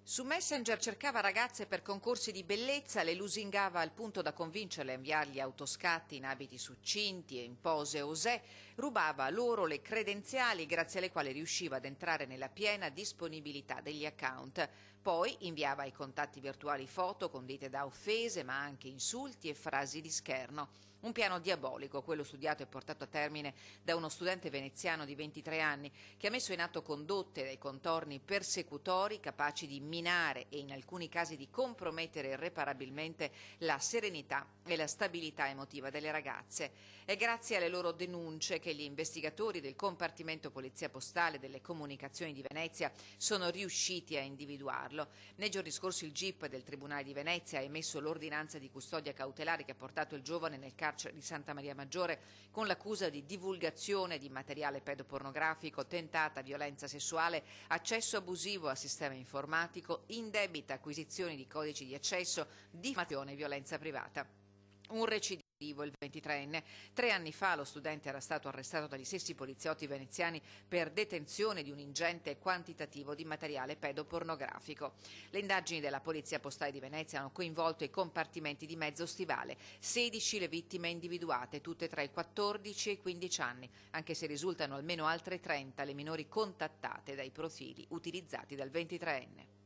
Su Messenger cercava ragazze per concorsi di bellezza, le lusingava al punto da convincerle a inviargli autoscatti in abiti succinti e in pose osè, rubava loro le credenziali grazie alle quali riusciva ad entrare nella piena disponibilità degli account. Poi inviava ai contatti virtuali foto condite da offese, ma anche insulti e frasi di scherno. Un piano diabolico, quello studiato e portato a termine da uno studente veneziano di 23 anni che ha messo in atto condotte dai contorni persecutori capaci di minare e in alcuni casi di compromettere irreparabilmente la serenità e la stabilità emotiva delle ragazze. È grazie alle loro denunce che gli investigatori del Compartimento Polizia Postale delle Comunicazioni di Venezia sono riusciti a individuarlo. Nei giorni scorsi il GIP del Tribunale di Venezia ha emesso l'ordinanza di custodia cautelare che ha portato il giovane nel carcere di Santa Maria Maggiore con l'accusa di divulgazione di materiale pedopornografico, tentata violenza sessuale, accesso abusivo al sistema informatico, indebita acquisizione di codici di accesso, diffamazione e violenza privata. Un recidivo il 23enne. 3 anni fa lo studente era stato arrestato dagli stessi poliziotti veneziani per detenzione di un ingente quantitativo di materiale pedopornografico. Le indagini della Polizia Postale di Venezia hanno coinvolto i compartimenti di mezzo stivale. 16 le vittime individuate, tutte tra i 14 e i 15 anni, anche se risultano almeno altre 30 le minori contattate dai profili utilizzati dal 23enne.